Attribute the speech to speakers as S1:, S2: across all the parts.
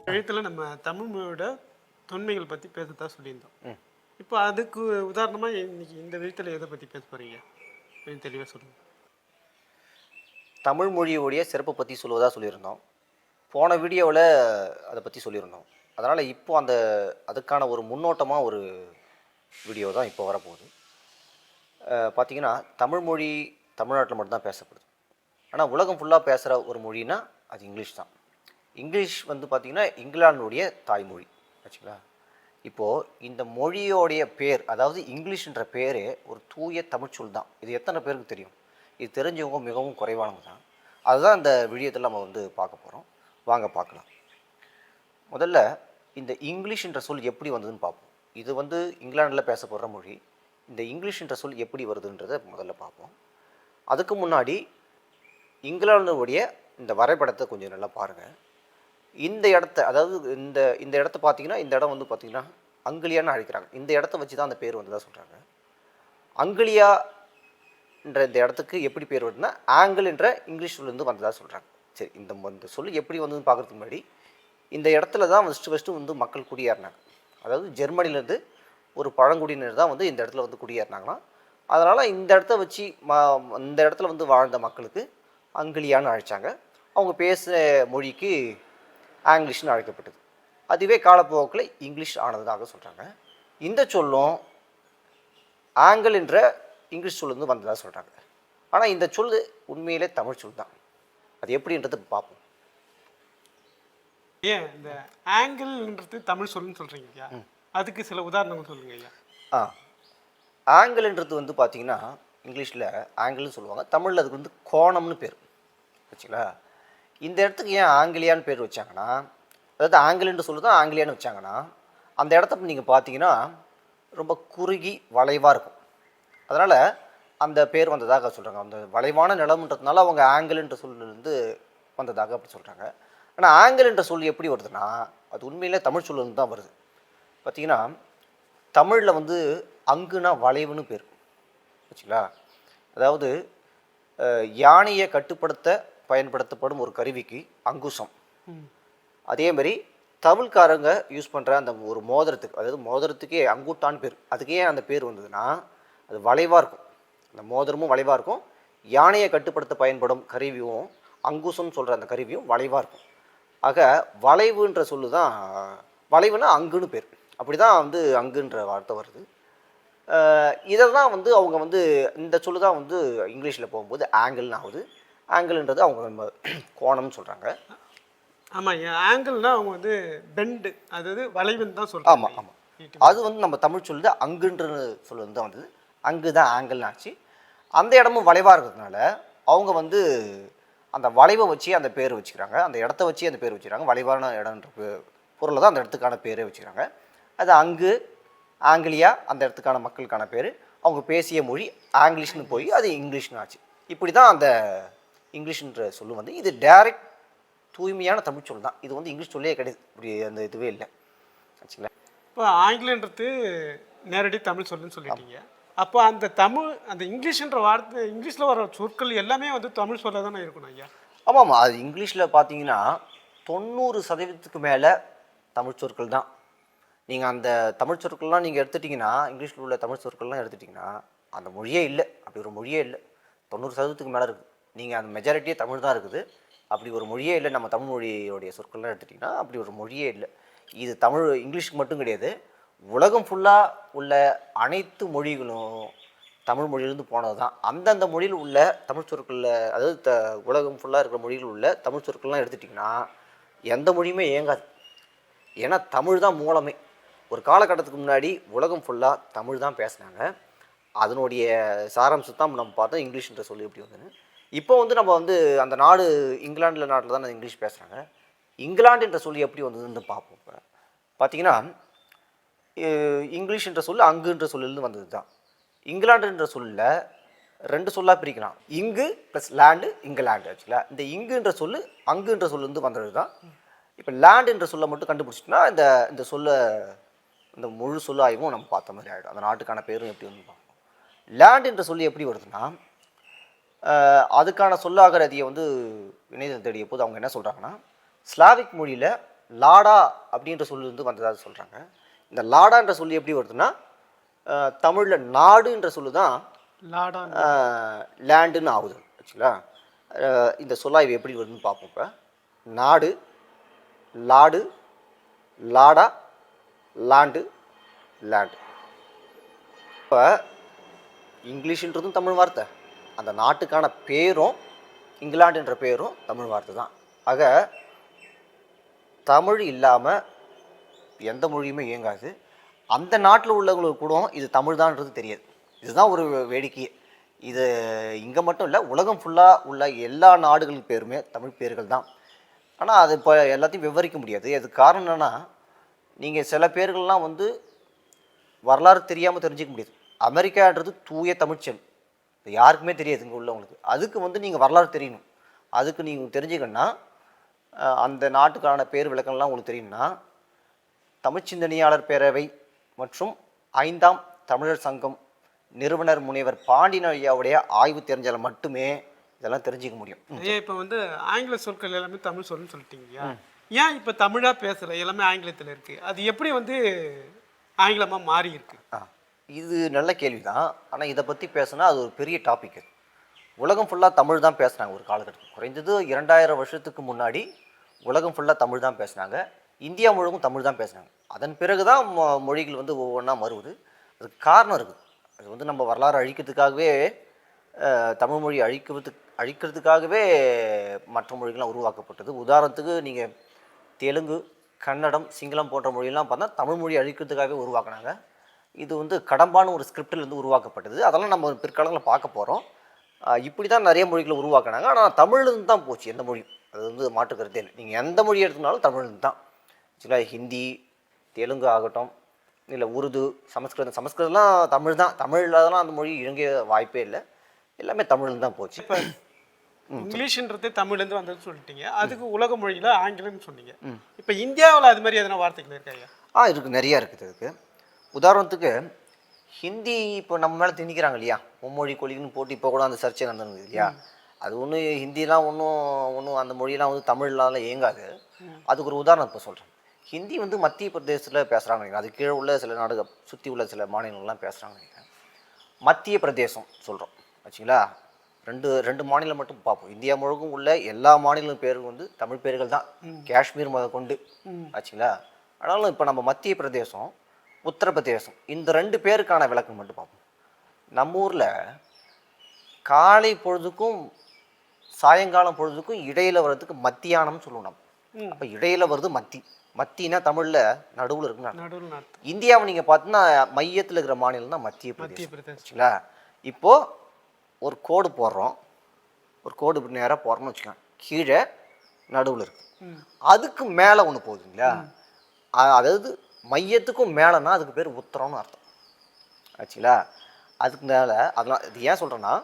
S1: எழுத்தில் நம்ம தமிழ் மொழியோட தொன்மைகள் பற்றி பேசத்தான் சொல்லியிருந்தோம். இப்போ அதுக்கு உதாரணமாக இன்னைக்கு இந்த எழுத்தில் எதை பற்றி பேச போகிறீங்க? கொஞ்சம் தெளிவாக சொல்லுங்கள்.
S2: தமிழ் மொழியுடைய சிறப்பை பற்றி சொல்லுவதாக சொல்லியிருந்தோம். போன வீடியோவில் அதை பற்றி சொல்லியிருந்தோம். அதனால் இப்போ அதுக்கான ஒரு முன்னோட்டமாக ஒரு வீடியோ தான் இப்போ வரப்போகுது. பார்த்திங்கன்னா தமிழ் மொழி தமிழ்நாட்டில் மட்டும்தான் பேசப்படுது. ஆனால் உலகம் ஃபுல்லாக பேசுகிற ஒரு மொழினா அது இங்கிலீஷ் தான். இங்கிலீஷ் பார்த்திங்கன்னா இங்கிலாந்துடைய தாய்மொழி ஆச்சுங்களா. இப்போது இந்த மொழியோடைய பேர், அதாவது இங்கிலீஷ்ன்ற பேரே ஒரு தூய தமிழ்ச்சொல் தான். இது எத்தனை பேருக்கு தெரியும்? இது தெரிஞ்சவங்க மிகவும் குறைவானவங்க தான். அதுதான் இந்த வீடியோத்தில் நம்ம பார்க்க போகிறோம். வாங்க பார்க்கலாம். முதல்ல இந்த இங்கிலீஷ்ன்ற சொல் எப்படி வந்ததுன்னு பார்ப்போம். இது இங்கிலாண்டில் பேசப்படுற மொழி. இந்த இங்கிலீஷ்ன்ற சொல் எப்படி வருதுன்றதை முதல்ல பார்ப்போம். அதுக்கு முன்னாடி இங்கிலாந்துடைய இந்த வரைபடத்தை கொஞ்சம் நல்லா பாருங்கள். இந்த இடத்த, அதாவது இந்த இடத்த பார்த்தீங்கன்னா, இந்த இடம் பார்த்திங்கன்னா அங்கிலியான்னு அழைக்கிறாங்க. இந்த இடத்த வச்சு தான் அந்த பேர் வந்ததாக சொல்கிறாங்க. அங்கிலியான்ற இந்த இடத்துக்கு எப்படி பேர் வருதுன்னா ஆங்கிள் என்ற இங்கிலீஷ் சொல்லேருந்து வந்ததாக சொல்கிறாங்க. சரி, இந்த சொல் எப்படி வந்ததுன்னு பார்க்குறதுக்கு முன்னாடி இந்த இடத்துல தான் ஃபஸ்ட்டு மக்கள் குடியேறினாங்க. அதாவது ஜெர்மனிலேருந்து ஒரு பழங்குடியினர் தான் இந்த இடத்துல குடியேறினாங்கன்னா, அதனால் இந்த இடத்த வச்சு இந்த இடத்துல வாழ்ந்த மக்களுக்கு அங்கிலியான்னு அழைச்சாங்க. அவங்க பேசுகிற மொழிக்கு ஆங்கிலீஷ்னு அழைக்கப்பட்டது. அதுவே காலப்போக்கில் இங்கிலீஷ் ஆனதாக சொல்கிறாங்க. இந்த சொல்லும் ஆங்கிள் என்ற இங்கிலீஷ் சொல்லேருந்து வந்ததாக சொல்கிறாங்க. ஆனால் இந்த சொல் உண்மையிலே தமிழ் சொல் தான். அது எப்படின்றது பார்ப்போம்.
S1: ஏன் இந்த ஆங்கிள்ன்றது தமிழ் சொல்லுன்னு சொல்கிறீங்க ஐயா? அதுக்கு சில உதாரணங்கள் சொல்லுங்க ஐயா.
S2: ஆங்கிள்ன்றது பார்த்தீங்கன்னா இங்கிலீஷில் ஆங்கிள்னு சொல்லுவாங்க. தமிழில் அதுக்கு கோணம்னு பேர் வச்சுங்களா. இந்த இடத்துக்கு ஏன் ஆங்கிலியான்னு பேர் வச்சாங்கன்னா, அதாவது ஆங்கிள்ன்ற சொல்லு தான் ஆங்கிலியான்னு வச்சாங்கன்னா, அந்த இடத்த நீங்கள் பார்த்தீங்கன்னா ரொம்ப குறுகி வளைவாக இருக்கும். அதனால் அந்த பேர் வந்ததாக சொல்கிறாங்க. அந்த வளைவான நிலம்ன்றதுனால அவங்க ஆங்கிள்ன்ற சொல்லிருந்து வந்ததாக அப்படி சொல்கிறாங்க. ஆனால் ஆங்கிள்ன்ற சொல் எப்படி வருதுன்னா, அது உண்மையிலே தமிழ் சொல்லிருந்து தான் வருது. பார்த்திங்கன்னா தமிழில் அங்குனா வளைவுன்னு பேர் வச்சுங்களா. அதாவது யானையை கட்டுப்படுத்த பயன்படுத்தப்படும் ஒரு கருவிக்கு அங்குசம். அதேமாதிரி தமிழ்காரங்க யூஸ் பண்ணுற அந்த ஒரு மோதிரத்துக்கு, அதாவது மோதிரத்துக்கே அங்குட்டான்னு பேர். அதுக்கு ஏன் அந்த பேர் வந்ததுன்னா, அது வளைவாக இருக்கும். அந்த மோதிரமும் வளைவாக இருக்கும். யானையை கட்டுப்படுத்த பயன்படும் கருவியும் அங்குசம்னு சொல்கிற அந்த கருவியும் வளைவாக இருக்கும். ஆக வளைவுன்ற சொல்லு தான், வளைவுனா அங்குன்னு பேர். அப்படி தான் அங்குன்ற வார்த்தை வருது. இதை தான் அவங்க இந்த சொல்லு தான் இங்கிலீஷில் போகும்போது ஆங்கிள்னு ஆகுது. ஆங்கிள்ன்றது அவங்க கோணம்னு சொல்கிறாங்க.
S1: ஆமாம், ஆங்கிள்னா அவங்க பெண்டு, அதாவது வளைவுன்னு தான் சொல்கிறாங்க.
S2: ஆமாம் ஆமாம். அது நம்ம தமிழ் சொல்லுது அங்குன்ற சொல்லு தான் வந்தது. அங்கு தான் ஆங்கிள்னு ஆச்சு. அந்த இடமும் வளைவாக இருக்கிறதுனால அவங்க அந்த வளைவை வச்சு அந்த பேர் வச்சுக்கிறாங்க. அந்த இடத்த வச்சு அந்த பேர் வச்சுக்கிறாங்க. வளைவான இடம்ன்ற பொருளை தான் அந்த இடத்துக்கான பேரே வச்சுக்கிறாங்க. அது அங்கு ஆங்கிலியா அந்த இடத்துக்கான மக்களுக்கான பேர். அவங்க பேசிய மொழி ஆங்கிலீஷ்னு போய் அது இங்கிலீஷ்னு ஆச்சு. இப்படி தான் அந்த இங்கிலீஷ்ன்ற சொல்லு இது டைரக்ட் தூய்மையான தமிழ் சொல் தான். இது இங்கிலீஷ் சொல்லே கிடையாது. இப்படி அந்த இதுவே இல்லை ஆச்சுங்களா.
S1: இப்போ ஆங்கிலன்றது நேரடி தமிழ் சொல்லுன்னு சொல்லிட்டீங்க. அப்போ அந்த இங்கிலீஷ்ன்ற வார்த்தை, இங்கிலீஷில் வர சொற்கள் எல்லாமே தமிழ் சொல்ல தானே இருக்கணும் ஐயா?
S2: ஆமாம். அது இங்கிலீஷில் பார்த்தீங்கன்னா 90% மேலே தமிழ் சொற்கள் தான். நீங்கள் அந்த தமிழ் சொற்கள்லாம் நீங்கள் எடுத்துட்டிங்கன்னா, இங்கிலீஷில் உள்ள தமிழ் சொற்கள்லாம் எடுத்துட்டிங்கன்னா அந்த மொழியே இல்லை. அப்படி ஒரு மொழியே இல்லை. 90% மேலே இருக்குது. நீங்கள் அந்த மெஜாரிட்டியே தமிழ் தான் இருக்குது. அப்படி ஒரு மொழியே இல்லை. நம்ம தமிழ் மொழியோடைய சொற்கள்லாம் எடுத்துட்டிங்கன்னா அப்படி ஒரு மொழியே இல்லை. இது இங்கிலீஷுக்கு மட்டும் கிடையாது. உலகம் ஃபுல்லாக உள்ள அனைத்து மொழிகளும் தமிழ் மொழியிலேருந்து போனது தான். அந்தந்த மொழியில் உள்ள தமிழ் சொற்களில், அதாவது உலகம் ஃபுல்லாக இருக்கிற மொழியில் உள்ள தமிழ் சொற்கள்லாம் எடுத்துட்டிங்கன்னா எந்த மொழியுமே இயங்காது. ஏன்னா தமிழ் தான் மூலமே. ஒரு காலகட்டத்துக்கு முன்னாடி உலகம் ஃபுல்லாக தமிழ் தான் பேசினாங்க. அதனுடைய சாராம்சம் தான் நம்ம பார்த்தோம் இங்கிலீஷ்ன்ற சொல்லி எப்படி வந்துன்னு. இப்போ நம்ம அந்த நாடு இங்கிலாண்டில் நாட்டில் தான் இங்கிலீஷ் பேசுகிறாங்க. இங்கிலாண்டுன்ற சொல்லி எப்படி வந்ததுன்னு பார்ப்போம். இப்போ பார்த்திங்கன்னா இங்கிலீஷ்ன்ற சொல்லு அங்குன்ற சொல்லிருந்து வந்தது தான். இங்கிலாண்டுன்ற சொல்லில் 2 சொல்லாக பிரிக்கலாம். இங்கு ப்ளஸ் லேண்டு, இங்கிலாண்டு ஆச்சுங்களா. இந்த இங்குன்ற சொல்லு அங்குன்ற சொல்லிருந்து வந்தது தான். இப்போ லேண்டுன்ற சொல்லை மட்டும் கண்டுபிடிச்சிட்டோன்னா இந்த சொல்ல, இந்த முழு சொல்ல ஆய்வும் நம்ம பார்த்த மாதிரி ஆகிடும். அந்த நாட்டுக்கான பேரும் எப்படி பார்ப்போம். லேண்டுன்ற சொல்லி எப்படி வருதுன்னா, அதுக்கான சொல்லாகரதியை இணையத்தில் தேடிய போது அவங்க என்ன சொல்கிறாங்கன்னா, ஸ்லாவிக் மொழியில் லாடா அப்படின்ற சொல்லி வந்து வந்ததாக சொல்கிறாங்க. இந்த லாடான்ற சொல்லி எப்படி வருதுன்னா தமிழில் நாடுன்ற சொல்லு தான்
S1: லாடா
S2: லேண்டுன்னு ஆகுது ஆக்சுவலா. இந்த சொல்லாய்வு எப்படி வருதுன்னு பார்ப்போம். இப்போ நாடு, லாடு, லாடா, லாண்டு, லேண்டு. இப்போ இங்கிலீஷுன்றதும் தமிழ் வார்த்தை, அந்த நாட்டுக்கான பேரும் இங்கிலாண்டுன்ற பேரும் தமிழ் வார்த்தை தான். ஆக தமிழ் இல்லாமல் எந்த மொழியுமே இயங்காது. அந்த நாட்டில் உள்ளவங்களுக்கு கூட இது தமிழ் தான்ன்றது தெரியாது. இதுதான் ஒரு வேடிக்கையே. இது இங்கே மட்டும் இல்லை, உலகம் ஃபுல்லாக உள்ள எல்லா நாடுகள் பேருமே தமிழ் பேர்கள் தான். ஆனால் அது இப்போ எல்லாத்தையும் விவரிக்க முடியாது. அதுக்கு காரணம் என்னென்னா, நீங்கள் சில பேர்கள்லாம் வந்து வரலாறு தெரியாமல் தெரிஞ்சிக்க முடியாது. அமெரிக்கான்றது தூய தமிழ்ச்சொல், இது யாருக்குமே தெரியாது இங்கே உள்ளவங்களுக்கு. அதுக்கு வந்து நீங்கள் வரலாறு தெரியணும். அதுக்கு நீங்கள் தெரிஞ்சுக்கணுன்னா, அந்த நாட்டுக்கான பேர் விளக்கம்லாம் உங்களுக்கு தெரியும்னா, தமிழ்ச்சிந்தனையாளர் பேரவை மற்றும் 5ஆம் தமிழர் சங்கம் நிறுவனர் முனைவர் பாண்டியன் ஐயாவுடைய ஆய்வு தெரிஞ்சால் மட்டுமே இதெல்லாம் தெரிஞ்சிக்க முடியும்.
S1: இப்போ வந்து ஆங்கில சொற்கள் எல்லாமே தமிழ் சொல்லுன்னு சொல்லிட்டீங்க. ஏன் இப்போ தமிழாக பேசல, எல்லாமே ஆங்கிலத்தில் இருக்குது, அது எப்படி வந்து ஆங்கிலமாக மாறி இருக்கு?
S2: இது நல்ல கேள்வி தான். ஆனால் இதை பற்றி பேசினா அது ஒரு பெரிய டாபிக். உலகம் ஃபுல்லாக தமிழ் தான் பேசுனாங்க ஒரு காலகட்டத்தில். குறைந்தது 2000 வருஷத்துக்கு முன்னாடி உலகம் ஃபுல்லாக தமிழ் தான் பேசுனாங்க. இந்தியா முழுவதும் தமிழ் தான் பேசுனாங்க. அதன் பிறகு தான் மொழிகள் வந்து ஒவ்வொன்றா மறுவுது. அதுக்கு காரணம் இருக்குது. அது வந்து நம்ம வரலாறு அழிக்கிறதுக்காகவே, தமிழ் மொழி அழிக்கிறதுக்காகவே மற்ற மொழிகள்லாம் உருவாக்கப்பட்டது. உதாரணத்துக்கு நீங்கள் தெலுங்கு, கன்னடம், சிங்களம் போன்ற மொழியெல்லாம் பார்த்தா தமிழ் மொழி அழிக்கிறதுக்காகவே உருவாக்குனாங்க. இது வந்து கடம்பான ஒரு ஸ்கிரிப்டில் இருந்து உருவாக்கப்பட்டது. அதெல்லாம் நம்ம பிற்காலங்களில் பார்க்க போகிறோம். இப்படி தான் நிறைய மொழிகளை உருவாக்குனாங்க. ஆனால் தமிழ்லேருந்து தான் போச்சு எந்த மொழியும். அது வந்து மாற்றுக்கருத்தே இல்லை. நீங்கள் எந்த மொழி எடுத்துனாலும் தமிழ்லேருந்து தான். ஆக்சுவலாக ஹிந்தி, தெலுங்கு ஆகட்டும், இல்லை உருது, சமஸ்கிருதம்லாம் தமிழ் தான். தமிழ் இல்லாதெல்லாம் அந்த மொழி இயங்க வாய்ப்பே இல்லை. எல்லாமே தமிழ்லேருந்து தான் போச்சு.
S1: இப்போ இங்கிலீஷ்ன்றது தமிழ்லேருந்து வந்ததுன்னு சொல்லிட்டீங்க. அதுக்கு உலக மொழியில் ஆங்கிலம்னு சொன்னீங்க. இப்போ இந்தியாவில் அது மாதிரி எதனா வார்த்தைகள் இருக்கா?
S2: இருக்குது, நிறையா இருக்குது. அதுக்கு உதாரணத்துக்கு ஹிந்தி இப்போ நம்ம மேலே திணிக்கிறாங்க இல்லையா, மும்மொழி கொள்கைன்னு போட்டு இப்போ கூட அந்த சர்ச்சை நடந்தது இல்லையா. அது ஒன்றும் ஹிந்திலாம் ஒன்றும் அந்த மொழியெலாம் வந்து தமிழ்லாம் இயங்காது. அதுக்கு ஒரு உதாரணம் இப்போ சொல்கிறேன். ஹிந்தி வந்து மத்திய பிரதேசத்தில் பேசுகிறாங்க நினைக்கிறேன். அது கீழே உள்ள சில நாடுகள் சுற்றி உள்ள சில மாநிலங்கள்லாம் பேசுகிறாங்க நினைக்கிறேன். மத்திய பிரதேசம் சொல்கிறோம் ஆச்சுங்களா. ரெண்டு மாநிலம் மட்டும் பார்ப்போம். இந்தியா முழுக்கும் உள்ள எல்லா மாநிலம் பேரும் வந்து தமிழ் பேர்கள் தான், காஷ்மீர் முத கொண்டு ஆச்சுங்களா. ஆனாலும் இப்போ நம்ம மத்திய பிரதேசம், உத்தரப்பிரதேசம், இந்த 2 பேருக்கான விளக்கம் மட்டும் பார்ப்போம். நம்ம ஊரில் காலை பொழுதுக்கும் சாயங்காலம் பொழுதுக்கும் இடையில வர்றதுக்கு மத்தியானம்னு சொல்லுவோம் நம்ம. அப்போ இடையில வருது மத்தினா தமிழில் நடுவில் இருக்குன்னு. இந்தியாவை நீங்கள் பார்த்தீங்கன்னா மையத்தில் இருக்கிற மாநிலம் தான் மத்திய பிரதேசம். இப்போது ஒரு கோடு போடுறோம், ஒரு கோடு இப்படி நேராக போடுறோம்னு வச்சுக்கோங்க. கீழே நடுவில் இருக்கு, அதுக்கு மேலே ஒன்று போகுதுங்களா. அதாவது மையத்துக்கும் மேலேனா அதுக்கு பேர் உத்தரம்னு அர்த்தம் ஆச்சுங்களா. அதுக்கு மேலே அதெல்லாம் இது ஏன் சொல்கிறேன்னா,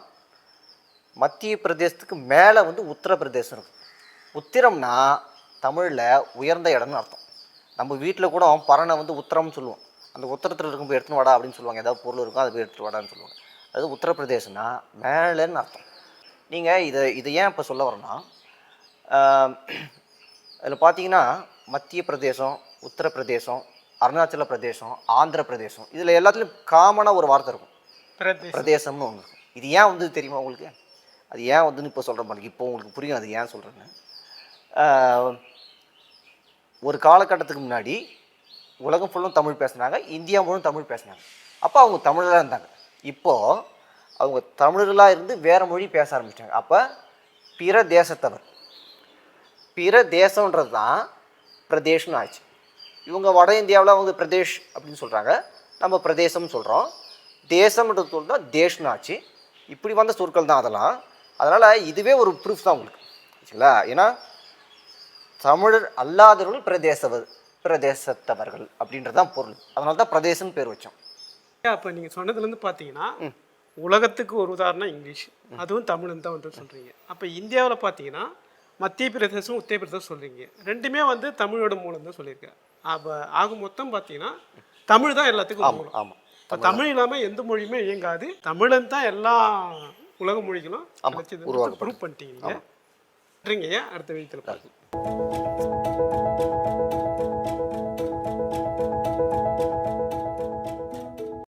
S2: மத்திய பிரதேசத்துக்கு மேலே வந்து உத்தரப்பிரதேசம் இருக்குது. உத்திரம்னா தமிழில் உயர்ந்த இடம்னு அர்த்தம். நம்ம வீட்டில் கூட பறனை வந்து உத்தரம்னு சொல்லுவோம். அந்த உத்தரத்தில் இருக்கும்போது எடுத்துன்னு வாடா அப்படின்னு சொல்லுவாங்க. ஏதாவது பொருள் இருக்கும் அதை போய் எடுத்துகிட்டு வாடான்னு சொல்லுவாங்க. அது உத்தரப்பிரதேசம்னா மேலேன்னு அர்த்தம். நீங்கள் இதை ஏன் இப்போ சொல்ல வரேன்னா, அதில் பார்த்தீங்கன்னா மத்திய பிரதேசம், உத்தரப்பிரதேசம், அருணாச்சல பிரதேசம், ஆந்திர பிரதேசம், இதில் எல்லாத்துலேயும் காமனாக ஒரு வார்த்தை இருக்கும், பிரதேசம்னு ஒன்று இருக்கும். இது ஏன் வந்து தெரியுமா உங்களுக்கு? அது ஏன் வந்துன்னு இப்போ சொல்கிற மாதிரி இப்போ உங்களுக்கு புரியும் அது ஏன் சொல்கிறேன்னு. ஒரு காலகட்டத்துக்கு முன்னாடி உலகம் ஃபுல்லும் தமிழ் பேசுனாங்க, இந்தியா முழுவதும் தமிழ் பேசினாங்க. அப்போ அவங்க தமிழராக இருந்தாங்க. இப்போது அவங்க தமிழர்களாக இருந்து வேறு மொழி பேச ஆரம்பிச்சிட்டாங்க. அப்போ பிற தேசத்தவர், பிற தேசன்றது தான் பிரதேஷ்னு ஆச்சு. இவங்க வட இந்தியாவில் அவங்க பிரதேஷ் அப்படின்னு சொல்கிறாங்க, நம்ம பிரதேசம்னு சொல்கிறோம். தேசம்ன்றது சொல்லிட்டு தேஷ்னு ஆச்சு. இப்படி வந்த சொற்கள் தான் அதெல்லாம். அதனால் இதுவே ஒரு ப்ரூஃப் தான் உங்களுக்கு சரிங்களா. ஏன்னா தமிழர் அல்லாதவர்கள் பிரதேசத்தவர்கள் அப்படின்றது தான் பொருள். அதனால தான் பிரதேசம்னு பேர் வச்சோம்.
S1: அப்போ நீங்கள் சொன்னதுலேருந்து பார்த்தீங்கன்னா உலகத்துக்கு ஒரு உதாரணம் இங்கிலீஷ், அதுவும் தமிழ்னு தான் வந்து சொல்கிறீங்க. அப்போ இந்தியாவில் பார்த்தீங்கன்னா மத்திய பிரதேசம், உத்தரப்பிரதேசம் சொல்கிறீங்க. ரெண்டுமே வந்து தமிழோட மூலம் தான் சொல்லியிருக்கேன். அப்போ ஆக மொத்தம் பார்த்தீங்கன்னா தமிழ் தான் எல்லாத்துக்கும் மூலம். ஆமாம், இப்போ தமிழ் இல்லாமல் எந்த மொழியுமே இயங்காது. தமிழன் தான் எல்லா உலக மொழிகளும் ப்ரூவ் பண்ணிட்டீங்க. அடுத்த வீட்டில் பார்க்கலாம்.